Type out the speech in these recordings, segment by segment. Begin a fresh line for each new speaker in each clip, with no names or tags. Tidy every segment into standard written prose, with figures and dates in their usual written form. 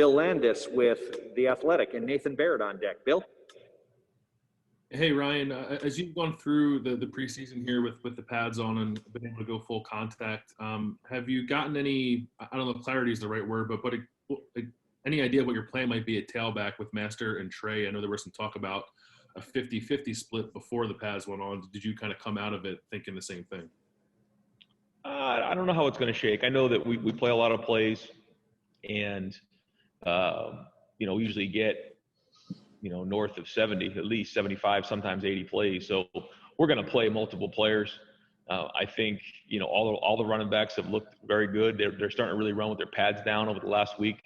Bill Landis with The Athletic, and Nathan Baird on deck. Bill?
Hey, Ryan, as you've gone through the preseason here with the pads on and been able to go full contact, have you gotten any, I don't know if clarity is the right word, but any idea what your plan might be at tailback with Master and Trey? I know there was some talk about a 50-50 split before the pads went on. Did you kind of come out of it thinking the same thing?
I don't know how it's going to shake. I know that we play a lot of plays, and we usually get north of 70, at least 75, sometimes 80 plays. So we're going to play multiple players. I think all the running backs have looked very good. They're starting to really run with their pads down over the last week.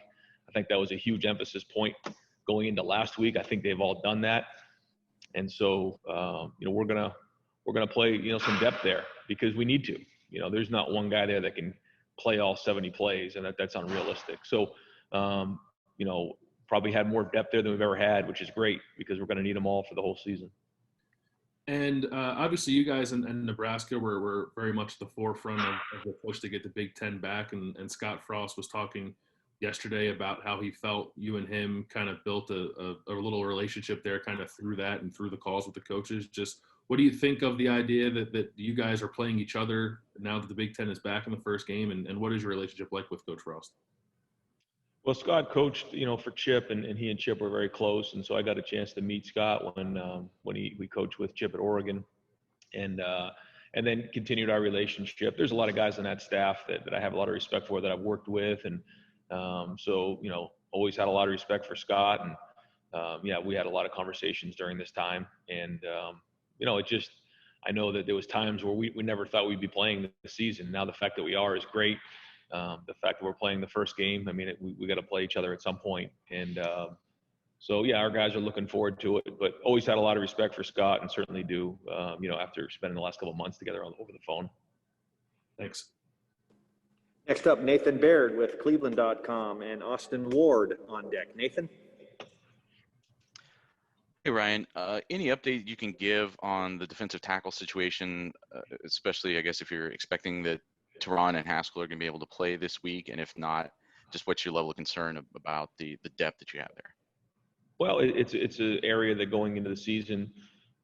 I think that was a huge emphasis point going into last week. I think they've all done that, and so we're gonna play some depth there because we need to. There's not one guy there that can play all 70 plays, and that's unrealistic. So, probably had more depth there than we've ever had, which is great because we're going to need them all for the whole season.
And obviously you guys in Nebraska were very much the forefront of the push to get the Big Ten back. And Scott Frost was talking yesterday about how he felt you and him kind of built a little relationship there kind of through that and through the calls with the coaches. Just what do you think of the idea that you guys are playing each other now that the Big Ten is back in the first game? And what is your relationship like with Coach Frost?
Well, Scott coached, for Chip, and he and Chip were very close, and so I got a chance to meet Scott when we coached with Chip at Oregon, and then continued our relationship. There's a lot of guys on that staff that I have a lot of respect for that I've worked with, and so always had a lot of respect for Scott, and we had a lot of conversations during this time, and I know that there was times where we never thought we'd be playing this season. Now the fact that we are is great. The fact that we're playing the first game, we got to play each other at some point. And our guys are looking forward to it, but always had a lot of respect for Scott and certainly do, after spending the last couple of months together over the phone.
Thanks.
Next up, Nathan Baird with Cleveland.com and Austin Ward on deck. Nathan?
Hey, Ryan. Any update you can give on the defensive tackle situation, especially, I guess, if you're expecting that Teron and Haskell are going to be able to play this week, and if not, just what's your level of concern about the depth that you have there?
Well, it's an area that going into the season,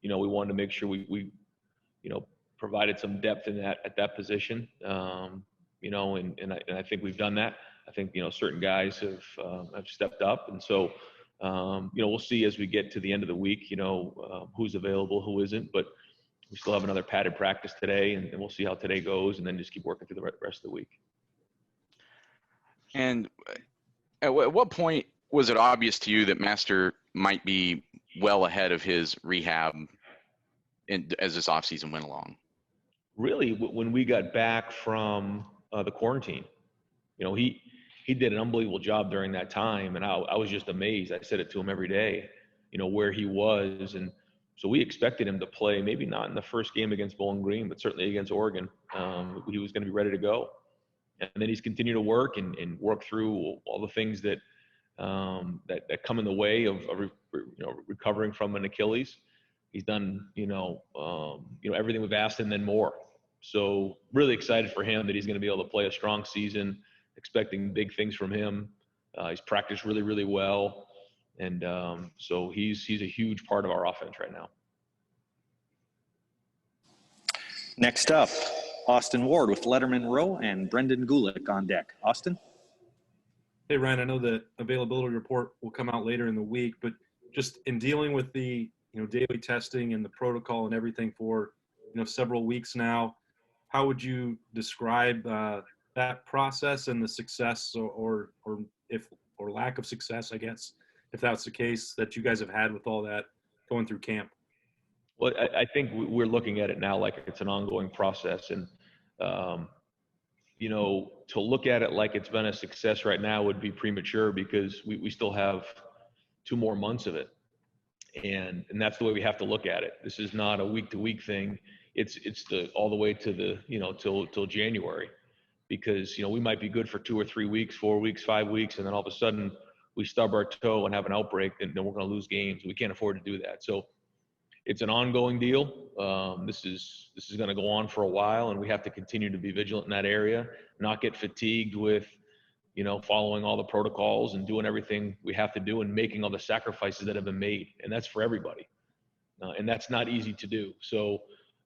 we wanted to make sure we provided some depth at that position, and I think we've done that. I think certain guys have stepped up, and so we'll see as we get to the end of the week, who's available, who isn't, but we still have another padded practice today, and we'll see how today goes, and then just keep working through the rest of the week.
And at what point was it obvious to you that Master might be well ahead of his rehab as this offseason went along?
Really, when we got back from the quarantine, he did an unbelievable job during that time, and I was just amazed. I said it to him every day, where he was, and so we expected him to play, maybe not in the first game against Bowling Green, but certainly against Oregon. He was going to be ready to go. And then he's continued to work and work through all the things that come in the way of recovering from an Achilles. He's done, everything we've asked and then more. So really excited for him that he's going to be able to play a strong season, expecting big things from him. He's practiced really, really well. And so he's a huge part of our offense right now.
Next up, Austin Ward with Letterman Row and Brendan Gulick on deck. Austin?
Hey, Ryan, I know the availability report will come out later in the week, but just in dealing with the daily testing and the protocol and everything for several weeks now, how would you describe that process and the success or lack of success, I guess, if that's the case, that you guys have had with all that going through camp?
Well, I think we're looking at it now like it's an ongoing process. And, to look at it like it's been a success right now would be premature because we still have 2 more months of it. And that's the way we have to look at it. This is not a week-to-week thing. It's all the way to till January, because, we might be good for 2 or 3 weeks, 4 weeks, 5 weeks, and then all of a sudden we stub our toe and have an outbreak, and then we're going to lose games. We can't afford to do that. So it's an ongoing deal. This is going to go on for a while, and we have to continue to be vigilant in that area, not get fatigued with, following all the protocols and doing everything we have to do and making all the sacrifices that have been made. And that's for everybody. And that's not easy to do. So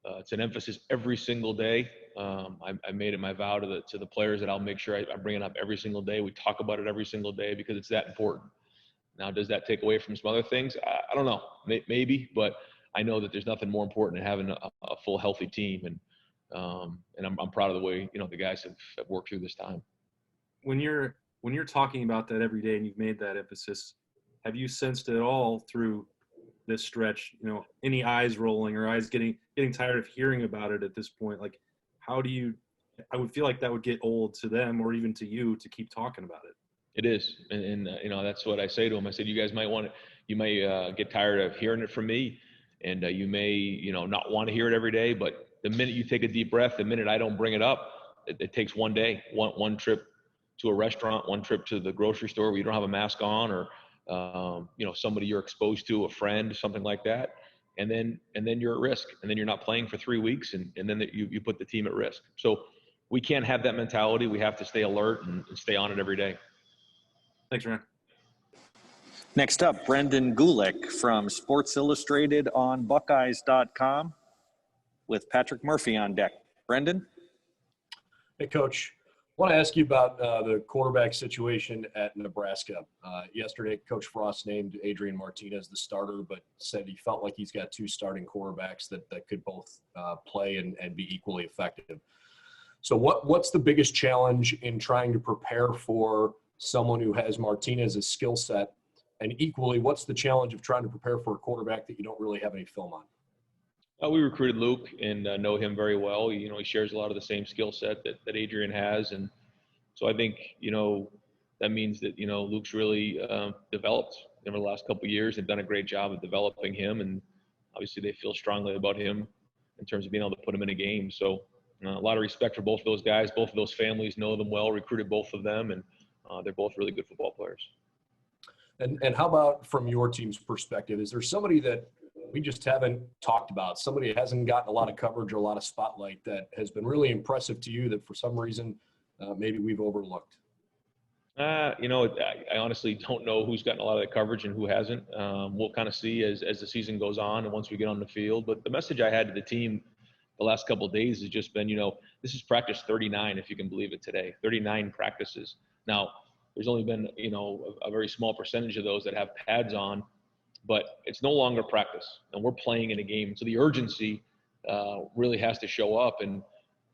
it's an emphasis every single day. I made it my vow to the players that I'll make sure I bring it up every single day. We talk about it every single day because it's that important. Now, does that take away from some other things? I don't know, maybe, but I know that there's nothing more important than having a full, healthy team. And I'm proud of the way, the guys have worked through this time. When
you're talking about that every day and you've made that emphasis, have you sensed at all through this stretch, any eyes rolling or eyes getting tired of hearing about it at this point? Like, how do you, I would feel like that would get old to them or even to you to keep talking about it.
It is. And that's what I say to them. I said, you guys you may get tired of hearing it from me, and you may, not want to hear it every day, but the minute you take a deep breath, the minute I don't bring it up, it takes one day, one trip to a restaurant, one trip to the grocery store where you don't have a mask on, or somebody you're exposed to, a friend, something like that. And then you're at risk, and then you're not playing for 3 weeks, and then you put the team at risk. So we can't have that mentality. We have to stay alert and stay on it every day.
Thanks, Ryan.
Next up, Brendan Gulick from Sports Illustrated on Buckeyes.com with Patrick Murphy on deck. Brendan?
Hey, Coach. I want to ask you about the quarterback situation at Nebraska. Yesterday, Coach Frost named Adrian Martinez the starter, but said he felt like he's got two starting quarterbacks that could both play and be equally effective. So what's the biggest challenge in trying to prepare for someone who has Martinez's skill set? And equally, what's the challenge of trying to prepare for a quarterback that you don't really have any film on?
We recruited Luke and know him very well. He shares a lot of the same skill set that Adrian has. And so I think, that means that, Luke's really developed over the last couple of years and done a great job of developing him. And obviously they feel strongly about him in terms of being able to put him in a game. So a lot of respect for both of those guys. Both of those families know them well, recruited both of them, and they're both really good football players.
And how about from your team's perspective? Is there somebody that we just haven't talked about, somebody that hasn't gotten a lot of coverage or a lot of spotlight that has been really impressive to you that for some reason maybe we've overlooked?
I honestly don't know who's gotten a lot of the coverage and who hasn't. We'll kind of see as the season goes on and once we get on the field. But the message I had to the team the last couple of days has just been, this is practice 39, if you can believe it today, 39 practices. Now, there's only been, a very small percentage of those that have pads on, but it's no longer practice, and we're playing in a game. So the urgency really has to show up. And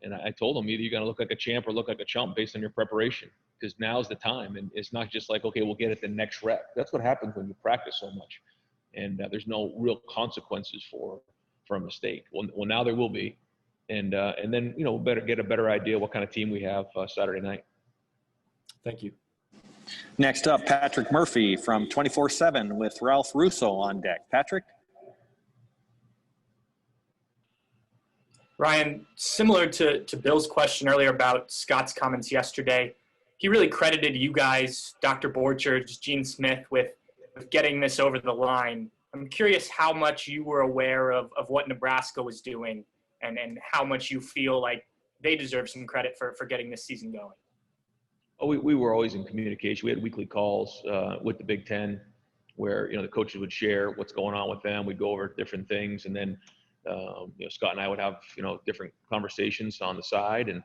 I told them, either you're going to look like a champ or look like a chump based on your preparation, because now's the time. And it's not just like, okay, we'll get it the next rep. That's what happens when you practice so much. And there's no real consequences for a mistake. Well, now there will be. And then, better get a better idea what kind of team we have Saturday night.
Thank you.
Next up, Patrick Murphy from 24/7 with Ralph Russo on deck. Patrick?
Ryan, similar to Bill's question earlier about Scott's comments yesterday, he really credited you guys, Dr. Borchers, Gene Smith, with getting this over the line. I'm curious how much you were aware of what Nebraska was doing and how much you feel like they deserve some credit for getting this season going.
Oh, we were always in communication. We had weekly calls with the Big Ten where, the coaches would share what's going on with them. We'd go over different things. And then, Scott and I would have, different conversations on the side. And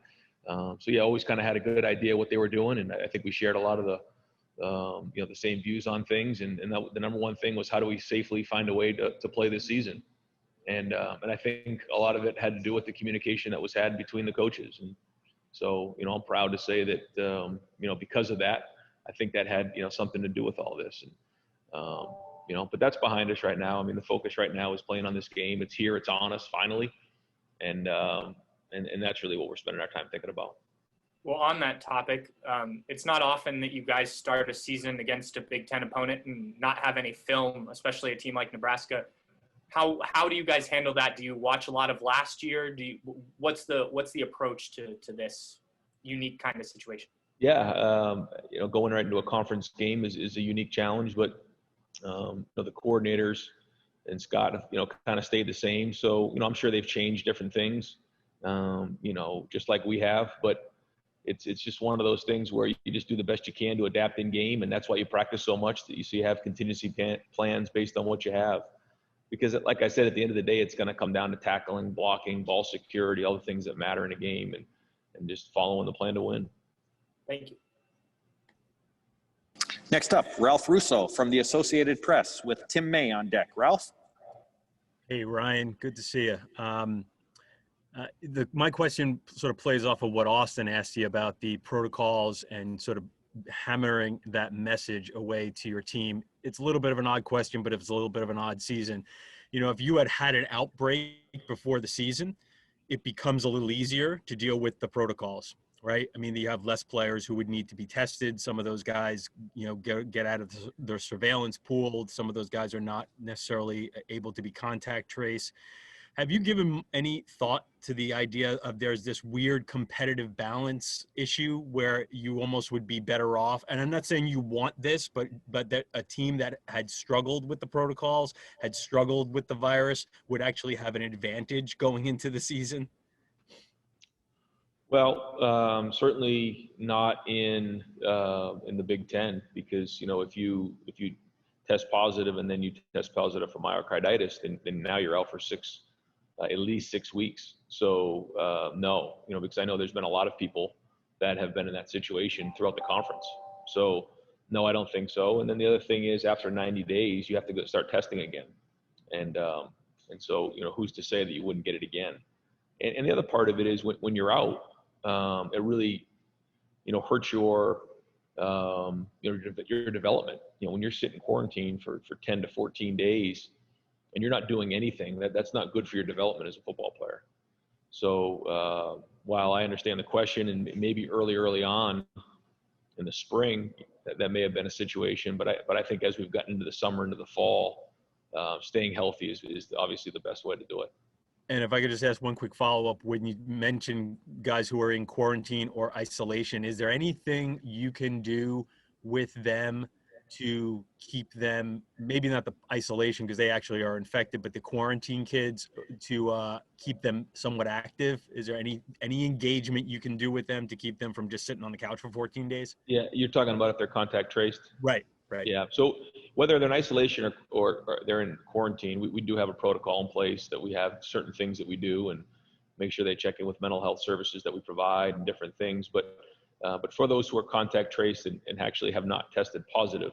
always kind of had a good idea what they were doing. And I think we shared a lot of the same views on things. And the number one thing was, how do we safely find a way to play this season? And I think a lot of it had to do with the communication that was had between the coaches. And so, I'm proud to say that, because of that, I think that had, something to do with all this. And, but that's behind us right now. I mean, the focus right now is playing on this game. It's here, it's on us finally. And that's really what we're spending our time thinking about.
Well, on that topic, it's not often that you guys start a season against a Big Ten opponent and not have any film, especially a team like Nebraska. How do you guys handle that? Do you watch a lot of last year? What's the approach to this unique kind of situation?
Yeah, going right into a conference game is a unique challenge, but the coordinators and Scott have, kind of stayed the same. So, I'm sure they've changed different things, just like we have. But, it's just one of those things where you just do the best you can to adapt in game, and that's why you practice so much, that you have contingency plans based on what you have. Because like I said, at the end of the day, it's going to come down to tackling, blocking, ball security, all the things that matter in a game, and just following the plan to win.
Thank you.
Next up, Ralph Russo from the Associated Press with Tim May on deck. Ralph?
Hey, Ryan, good to see you. My question sort of plays off of what Austin asked you about the protocols and sort of hammering that message away to your team. It's a little bit of an odd question, but it's a little bit of an odd season. You know, if you had an outbreak before the season, it becomes a little easier to deal with the protocols, right? I mean, you have less players who would need to be tested. Some of those guys, you know, get out of their surveillance pool. Some of those guys are not necessarily able to be contact traced. Have you given any thought to the idea of there's this weird competitive balance issue where you almost would be better off? And I'm not saying you want this, but that a team that had struggled with the protocols, had struggled with the virus, would actually have an advantage going into the season?
Well, certainly not in the Big Ten, because, you know, if you test positive and then you test positive for myocarditis, then now you're out for at least 6 weeks. So no, you know, because I know there's been a lot of people that have been in that situation throughout the conference. So no, I don't think so. And then the other thing is, after 90 days, you have to go start testing again. And so, you know, who's to say that you wouldn't get it again? And the other part of it is when you're out, it really, you know, hurts your development. You know, when you're sitting in quarantine for 10 to 14 days, and you're not doing anything, that's not good for your development as a football player. So while I understand the question, and maybe early on in the spring, that may have been a situation, but I think as we've gotten into the summer, into the fall, staying healthy is obviously the best way to do it.
And if I could just ask one quick follow-up, when you mention guys who are in quarantine or isolation, is there anything you can do with them to keep them, maybe not the isolation because they actually are infected, but the quarantine kids, to keep them somewhat active? Is there any engagement you can do with them to keep them from just sitting on the couch for 14 days?
Yeah, you're talking about if they're contact traced?
Right.
Yeah, so whether they're in isolation or they're in quarantine, we do have a protocol in place that we have certain things that we do and make sure they check in with mental health services that we provide and different things. But for those who are contact traced and actually have not tested positive,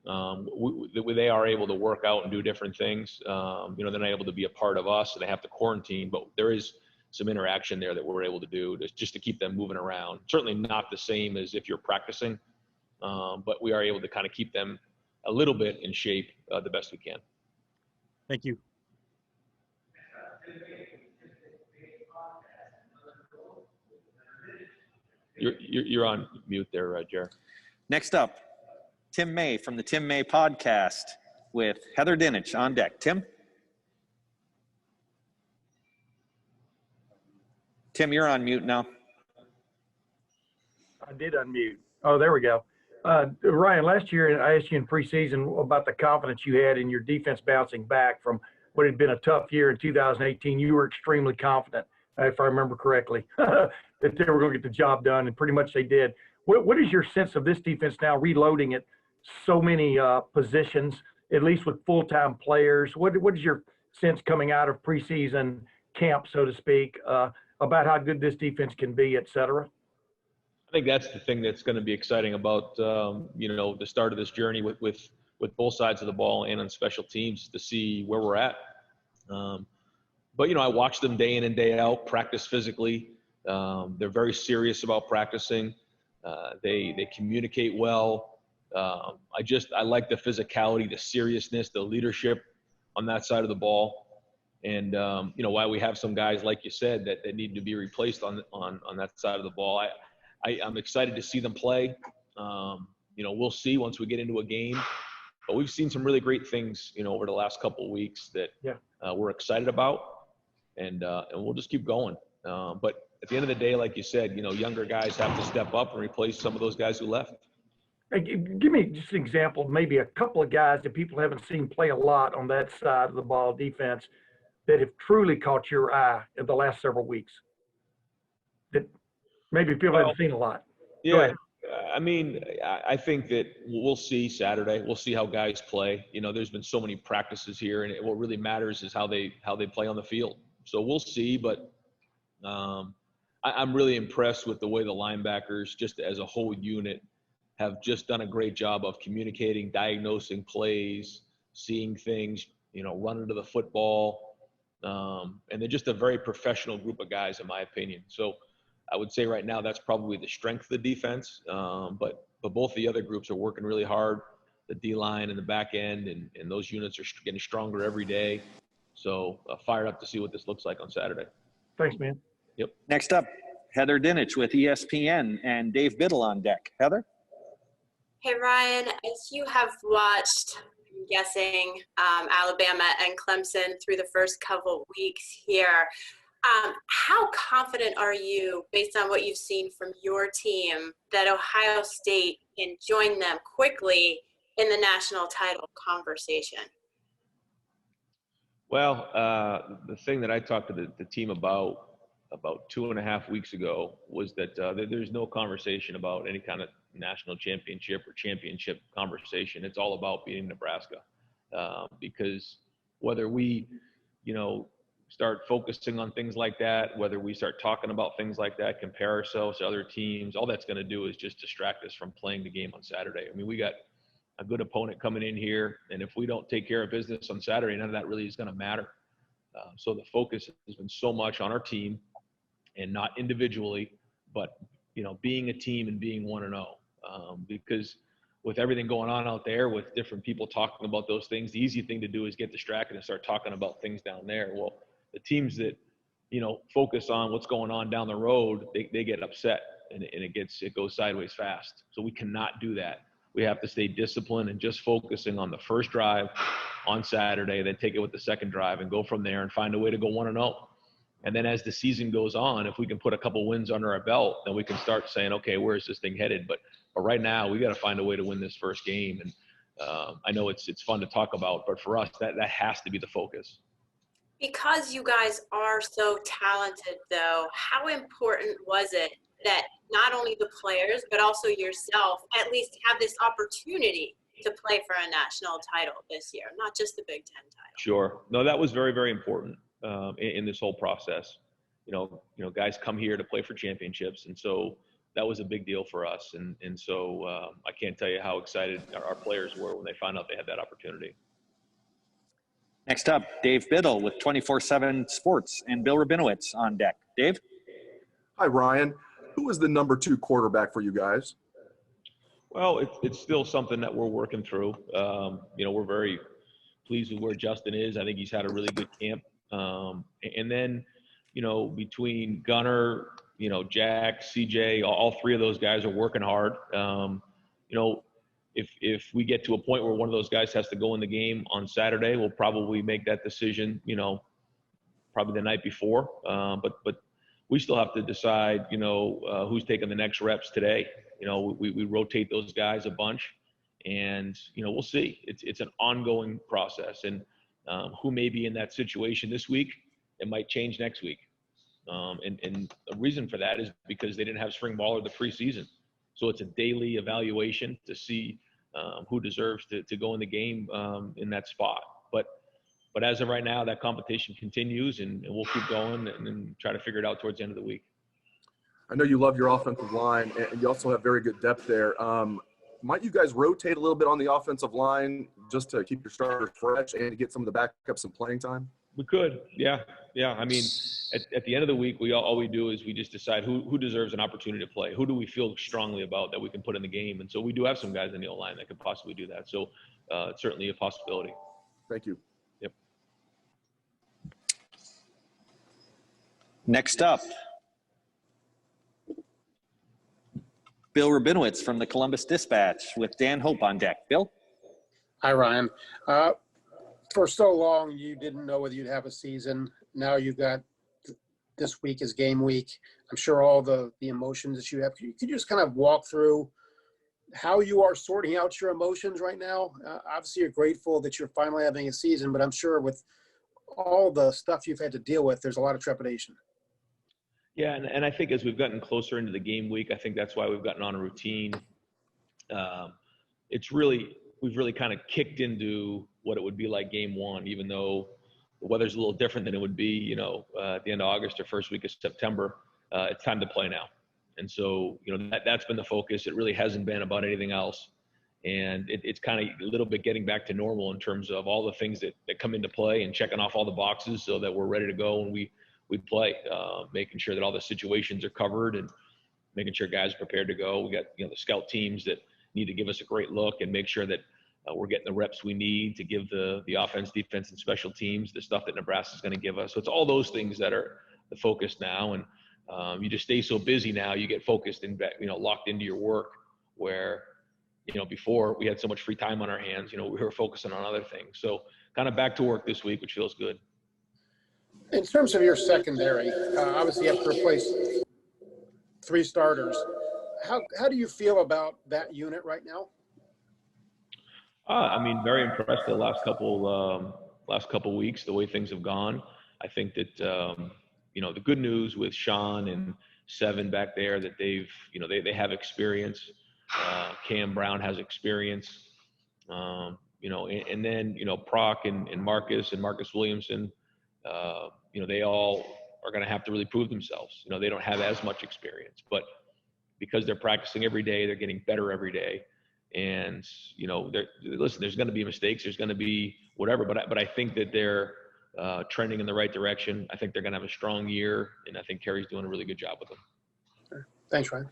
they are able to work out and do different things. You know, they're not able to be a part of us, so they have to quarantine, but there is some interaction there that we're able to do just to keep them moving around. Certainly not the same as if you're practicing, but we are able to kind of keep them a little bit in shape the best we can.
Thank you.
You're on mute there, Jer.
Next up, Tim May from the Tim May podcast with Heather Dinich on deck. Tim? Tim, you're on mute now.
I did unmute. Oh, there we go. Ryan, last year I asked you in preseason about the confidence you had in your defense bouncing back from what had been a tough year in 2018. You were extremely confident, if I remember correctly, that they were going to get the job done, and pretty much they did. What is your sense of this defense now, reloading at so many positions, at least with full-time players? What is your sense coming out of preseason camp, so to speak, about how good this defense can be, et cetera?
I think that's the thing that's going to be exciting about you know, the start of this journey with both sides of the ball and on special teams, to see where we're at. But you know, I watch them day in and day out practice physically. They're very serious about practicing. They communicate well. I like the physicality, the seriousness, the leadership on that side of the ball. And you know, while we have some guys, like you said, that need to be replaced on that side of the ball, I'm excited to see them play. You know, we'll see once we get into a game. But we've seen some really great things, you know, over the last couple of weeks that we're excited about, and we'll just keep going. But at the end of the day, like you said, you know, younger guys have to step up and replace some of those guys who left.
Hey, give me just an example, maybe a couple of guys that people haven't seen play a lot on that side of the ball, defense, that have truly caught your eye in the last several weeks. That Maybe people haven't seen a lot. Go
Yeah.
ahead.
I mean, I think that we'll see Saturday. We'll see how guys play. You know, there's been so many practices here, and what really matters is how they play on the field. So we'll see, but I'm really impressed with the way the linebackers, just as a whole unit, have just done a great job of communicating, diagnosing plays, seeing things, you know, running to the football. And they're just a very professional group of guys, in my opinion. So I would say right now that's probably the strength of the defense. But both the other groups are working really hard, the D-line and the back end, and those units are getting stronger every day. So fired up to see what this looks like on Saturday.
Thanks, man.
Yep.
Next up, Heather Dinich with ESPN and Dave Biddle on deck. Heather?
Hey, Ryan, as you have watched, I'm guessing, Alabama and Clemson through the first couple weeks here, how confident are you, based on what you've seen from your team, that Ohio State can join them quickly in the national title conversation?
Well, the thing that I talked to the team about 2.5 weeks ago was that there's no conversation about any kind of national championship or championship conversation. It's all about beating Nebraska, because whether we, you know, start focusing on things like that, whether we start talking about things like that, compare ourselves to other teams, all that's going to do is just distract us from playing the game on Saturday. I mean, we got a good opponent coming in here, and if we don't take care of business on Saturday, none of that really is going to matter. So the focus has been so much on our team, and not individually, but, you know, being a team and being 1-0. Because with everything going on out there, with different people talking about those things, the easy thing to do is get distracted and start talking about things down there. Well, the teams that, you know, focus on what's going on down the road, they get upset, and it goes sideways fast. So we cannot do that. We have to stay disciplined and just focusing on the first drive on Saturday, then take it with the second drive and go from there and find a way to go 1-0. And then as the season goes on, if we can put a couple wins under our belt, then we can start saying, okay, where is this thing headed? But right now, we got to find a way to win this first game. And I know it's fun to talk about, but for us, that has to be the focus.
Because you guys are so talented, though, how important was it that not only the players, but also yourself, at least have this opportunity to play for a national title this year, not just the Big Ten title?
Sure. No, that was very, very important in this whole process. You know, guys come here to play for championships, and so that was a big deal for us. And so I can't tell you how excited our players were when they found out they had that opportunity.
Next up, Dave Biddle with 24/7 Sports and Bill Rabinowitz on deck. Dave?
Hi, Ryan. Who is the number 2 quarterback for you guys?
Well, it's still something that we're working through. You know, we're very pleased with where Justin is. I think he's had a really good camp. And then, you know, between Gunner, you know, Jack, CJ, all three of those guys are working hard. You know, if we get to a point where one of those guys has to go in the game on Saturday, we'll probably make that decision, you know, probably the night before. But we still have to decide, you know, who's taking the next reps today. You know, we rotate those guys a bunch, and, you know, we'll see. It's an ongoing process, and who may be in that situation this week, it might change next week. And the reason for that is because they didn't have spring ball or the preseason. So it's a daily evaluation to see who deserves to go in the game in that spot. But as of right now, that competition continues, and we'll keep going and try to figure it out towards the end of the week.
I know you love your offensive line, and you also have very good depth there. Might you guys rotate a little bit on the offensive line just to keep your starters fresh and to get some of the backups some playing time?
We could, yeah. I mean, at the end of the week, all we do is we just decide who deserves an opportunity to play. Who do we feel strongly about that we can put in the game? And so we do have some guys in the O-line that could possibly do that. So it's certainly a possibility.
Thank you.
Yep.
Next up, Bill Rabinowitz from the Columbus Dispatch with Dan Hope on deck. Bill?
Hi, Ryan. For so long, you didn't know whether you'd have a season. Now you've got this week is game week. I'm sure all the emotions that you have. Could you just kind of walk through how you are sorting out your emotions right now? Obviously, you're grateful that you're finally having a season, but I'm sure with all the stuff you've had to deal with, there's a lot of trepidation.
Yeah, and I think as we've gotten closer into the game week, I think that's why we've gotten on a routine. We've really kind of kicked into what it would be like game one, even though the weather's a little different than it would be, at the end of August or first week of September. It's time to play now. And so, that's been the focus. It really hasn't been about anything else. And it's kind of a little bit getting back to normal in terms of all the things that come into play and checking off all the boxes so that we're ready to go when we play, making sure that all the situations are covered and making sure guys are prepared to go. We got, the scout teams that need to give us a great look and make sure that we're getting the reps we need to give the offense, defense, and special teams the stuff that Nebraska is going to give us. So it's all those things that are the focus now. And you just stay so busy now, you get focused and, locked into your work where, before we had so much free time on our hands, we were focusing on other things. So kind of back to work this week, which feels good.
In terms of your secondary, obviously you have to replace 3 starters. How do you feel about that unit right now?
Very impressed the last couple weeks, the way things have gone. I think that, the good news with Sean and Seven back there that they have experience. Cam Brown has experience, and then, Proc and Marcus Williamson, they all are going to have to really prove themselves. They don't have as much experience, but because they're practicing every day, they're getting better every day. And, listen, there's going to be mistakes. There's going to be whatever, but I think that they're trending in the right direction. I think they're going to have a strong year, and I think Kerry's doing a really good job with them.
Thanks, Ryan.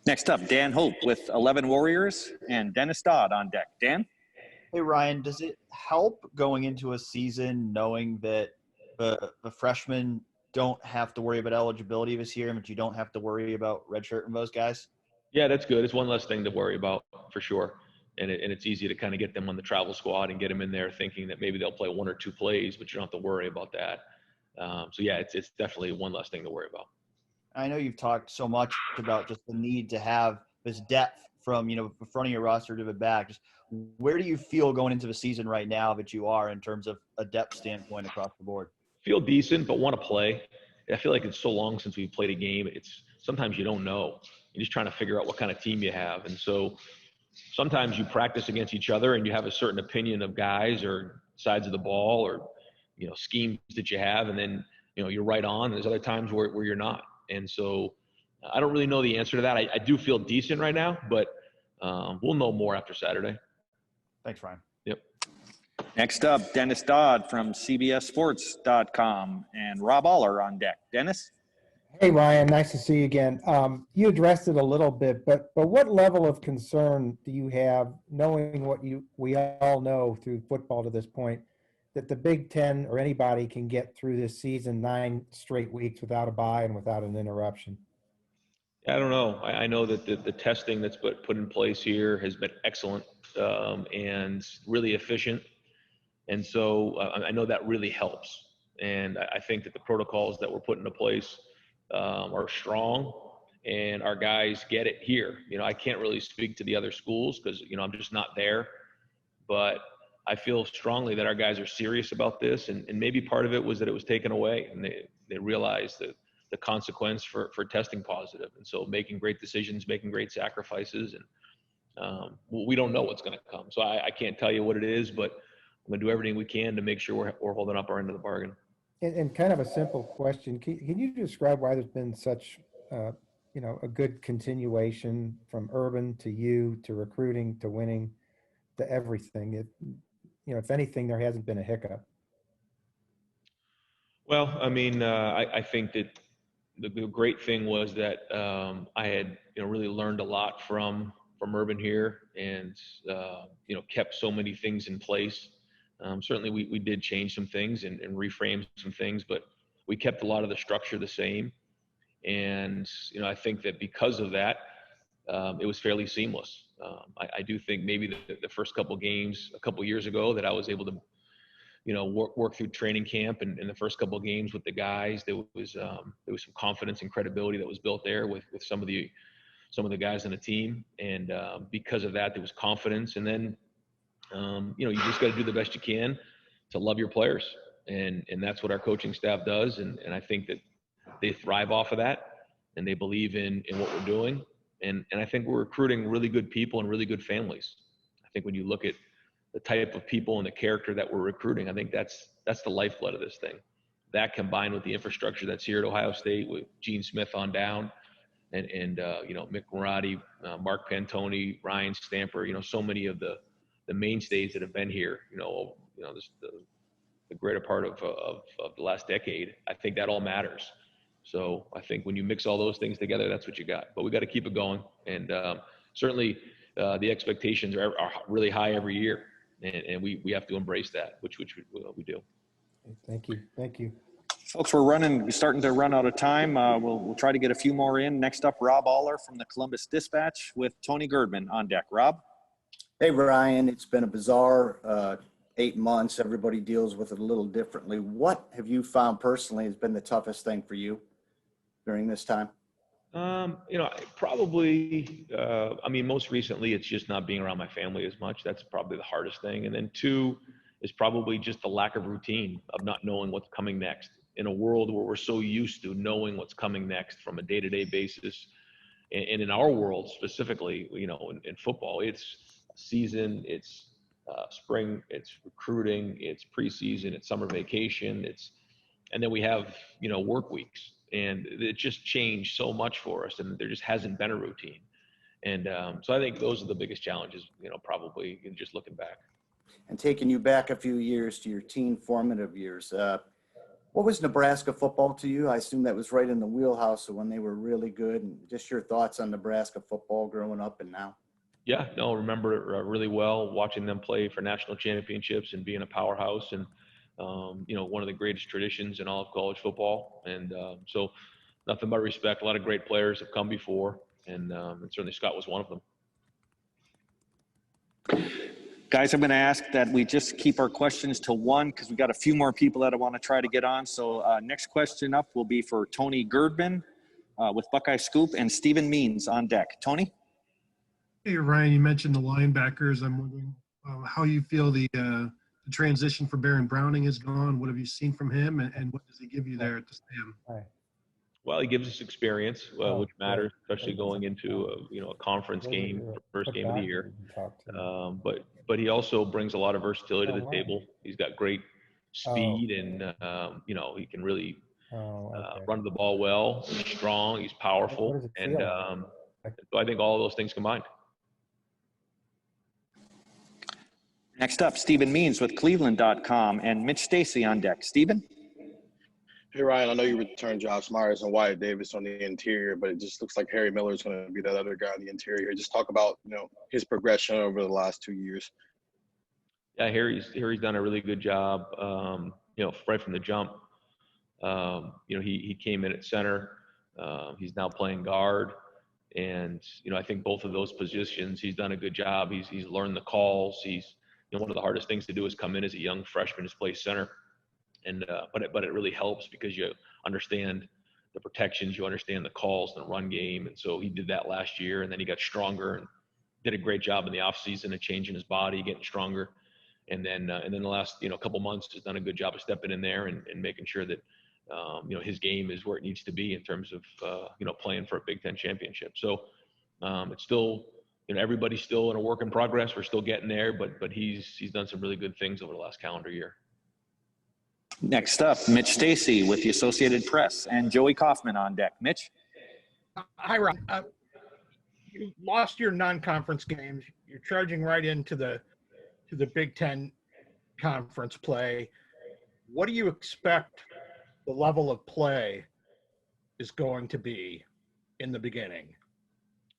Next up, Dan Hope with 11 Warriors and Dennis Dodd on deck. Dan?
Hey, Ryan, does it help going into a season knowing that the freshmen don't have to worry about eligibility this year, but you don't have to worry about redshirting those guys?
Yeah, that's good. It's one less thing to worry about for sure. And it's easy to kind of get them on the travel squad and get them in there thinking that maybe they'll play 1 or 2 plays, but you don't have to worry about that. It's definitely one less thing to worry about.
I know you've talked so much about just the need to have this depth from, the front of your roster to the back. Just where do you feel going into the season right now that you are in terms of a depth standpoint across the board?
Feel decent, but want to play. I feel like it's so long since we've played a game. Sometimes you don't know. You're just trying to figure out what kind of team you have. And so sometimes you practice against each other and you have a certain opinion of guys or sides of the ball or, schemes that you have. And then, you're right on. There's other times where you're not. And so I don't really know the answer to that. I do feel decent right now, but we'll know more after Saturday.
Thanks, Ryan.
Yep.
Next up, Dennis Dodd from CBSSports.com and Rob Aller on deck. Dennis?
Hey, Ryan. Nice to see you again. You addressed it a little bit, but what level of concern do you have knowing what we all know through football to this point, that the Big Ten or anybody can get through this season 9 straight weeks without a bye and without an interruption?
I don't know. I know that the testing that's put in place here has been excellent and really efficient. And so I know that really helps. And I think that the protocols that were put into place are strong and our guys get it here. I can't really speak to the other schools because, I'm just not there. But I feel strongly that our guys are serious about this. And maybe part of it was that it was taken away and they realized that the consequence for testing positive. And so making great decisions, making great sacrifices. And we don't know what's going to come. So I can't tell you what it is, but I'm going to do everything we can to make sure we're holding up our end of the bargain.
And kind of a simple question. Can you describe why there's been such, a good continuation from Urban to you to recruiting to winning to everything? If anything, there hasn't been a hiccup.
Well, I think that the great thing was that I had, really learned a lot from Urban here and, kept so many things in place. Certainly we did change some things and reframe some things, but we kept a lot of the structure the same. And, I think that because of that, it was fairly seamless. I do think maybe the first couple games a couple years ago that I was able to, work through training camp and in the first couple of games with the guys, there was some confidence and credibility that was built there with some of the guys on the team. And because of that, there was confidence. And then, you just got to do the best you can to love your players And that's what our coaching staff does. And I think that they thrive off of that, and they believe in what we're doing. And I think we're recruiting really good people and really good families. I think when you look at the type of people and the character that we're recruiting, I think that's the lifeblood of this thing. That combined with the infrastructure that's here at Ohio State with Gene Smith on down, and Mick Marotti, Mark Pantoni, Ryan Stamper, so many of the mainstays that have been here, the greater part of the last decade. I think that all matters. So I think when you mix all those things together, that's what you got. But we got to keep it going, and certainly the expectations are really high every year, and we have to embrace that, which we do.
Thank you.
Folks, we're starting to run out of time. We'll try to get a few more in. Next up, Rob Aller from the Columbus Dispatch with Tony Girdman on deck. Rob?
Hey, Ryan. It's been a bizarre 8 months. Everybody deals with it a little differently. What have you found personally has been the toughest thing for you during this time?
Probably, most recently, it's just not being around my family as much. That's probably the hardest thing. And then 2 is probably just the lack of routine of not knowing what's coming next. In a world where we're so used to knowing what's coming next from a day-to-day basis, and in our world specifically, in football, it's season, it's spring, it's recruiting, it's preseason, it's summer vacation, and then we have work weeks, and it just changed so much for us, and there just hasn't been a routine. And so I think those are the biggest challenges, probably just looking back.
And taking you back a few years to your teen formative years, what was Nebraska football to you? I assume that was right in the wheelhouse of when they were really good, and just your thoughts on Nebraska football growing up and now.
Yeah, no, remember it really well, watching them play for national championships and being a powerhouse, and one of the greatest traditions in all of college football. And so nothing but respect. A lot of great players have come before, and certainly Scott was one of them.
Guys, I'm going to ask that we just keep our questions to 1 because we've got a few more people that I want to try to get on. So next question up will be for Tony Girdman with Buckeye Scoop, and Stephen Means on deck. Tony?
Hey, Ryan, you mentioned the linebackers. I'm wondering how you feel the transition for Baron Browning has gone. What have you seen from him, and what does he give you there at the stand?
Well, he gives us experience, which matters, especially going into a conference game, first game of the year. But he also brings a lot of versatility to the table. He's got great speed, and he can really run the ball well. He's strong. He's powerful, and so I think all of those things combined.
Next up, Stephen Means with Cleveland.com and Mitch Stacy on deck. Stephen?
Hey, Ryan, I know you returned Josh Myers and Wyatt Davis on the interior, but it just looks like Harry Miller is going to be that other guy on the interior. Just talk about, his progression over the last 2 years.
Yeah, Harry's done a really good job, right from the jump. He came in at center. He's now playing guard. And, I think both of those positions, he's done a good job. He's learned the calls. One of the hardest things to do is come in as a young freshman to play center. And but it really helps because you understand the protections, you understand the calls and the run game, and so he did that last year, and then he got stronger and did a great job in the offseason of changing his body, getting stronger, and then the last couple months has done a good job of stepping in there and making sure that his game is where it needs to be in terms of playing for a Big Ten championship. So it's still everybody's still in a work in progress. We're still getting there, but he's done some really good things over the last calendar year.
Next up, Mitch Stacy with the Associated Press and Joey Kaufman on deck. Mitch?
Hi, Rob. You lost your non-conference games. You're charging right into the Big Ten conference play. What do you expect the level of play is going to be in the beginning?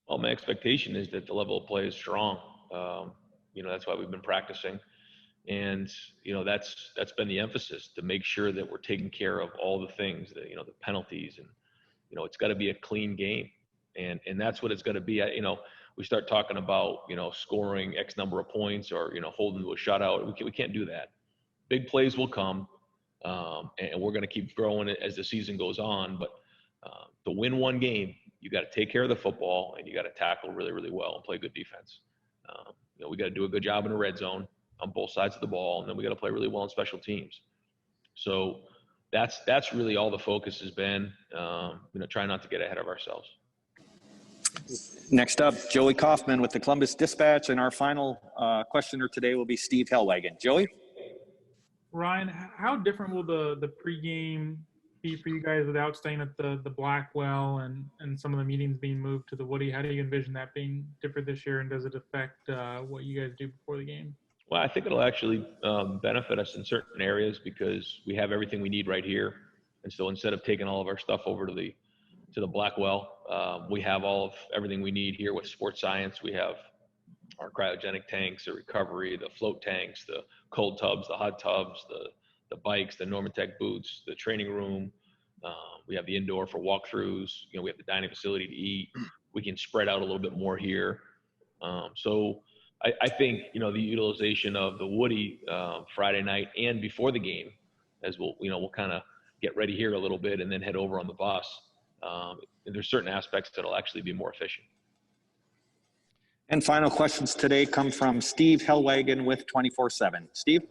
Well, my expectation is that the level of play is strong. That's why we've been practicing. And, that's been the emphasis, to make sure that we're taking care of all the things, the penalties, and, it's got to be a clean game. And that's what it's going to be. We start talking about, scoring X number of points or, holding to a shutout. We can't do that. Big plays will come, and we're going to keep growing it as the season goes on. But to win one game, you got to take care of the football, and you got to tackle really, really well and play good defense. We got to do a good job in the red zone on both sides of the ball, and then we got to play really well in special teams. So that's really all the focus has been. Try not to get ahead of ourselves.
Next up, Joey Kaufman with the Columbus Dispatch, and our final questioner today will be Steve Hellwagon. Joey?
Ryan, how different will the pregame be for you guys without staying at the Blackwell and some of the meetings being moved to the Woody? How do you envision that being different this year, and does it affect what you guys do before the game?
Well, I think it'll actually benefit us in certain areas because we have everything we need right here. And so instead of taking all of our stuff over to the Blackwell, we have everything we need here with sports science. We have our cryogenic tanks, the recovery, the float tanks, the cold tubs, the hot tubs, the bikes, the Normatec boots, the training room. We have the indoor for walkthroughs. We have the dining facility to eat. We can spread out a little bit more here. So I think, the utilization of the Woody Friday night and before the game, as we'll kind of get ready here a little bit and then head over on the bus. There's certain aspects that'll actually be more efficient.
And final questions today come from Steve Hellwagon with 24/7. Steve?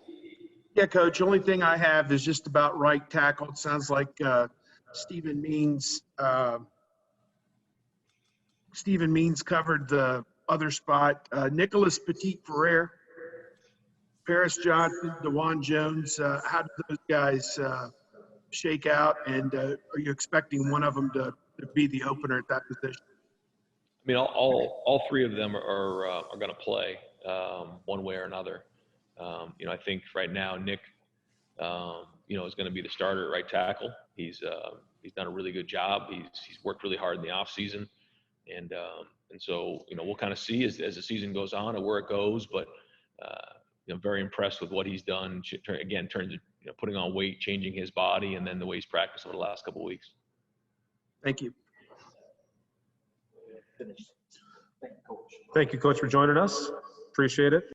Yeah, Coach. Only thing I have is just about right tackle. It sounds like Stephen Means covered the other spot. Nicholas Petit-Ferrer, Paris Johnson, DeJuan Jones. How did those guys shake out? And are you expecting one of them to be the opener at that position?
I mean, all three of them are going to play one way or another. I think right now Nick, is going to be the starter at right tackle. He's done a really good job. He's worked really hard in the off season, and so we'll kind of see as the season goes on and where it goes. But very impressed with what he's done. Again, turns putting on weight, changing his body, and then the way he's practiced over the last couple of weeks.
Thank you.
Thank you, Coach.
Thank you, Coach, for joining us. Appreciate it.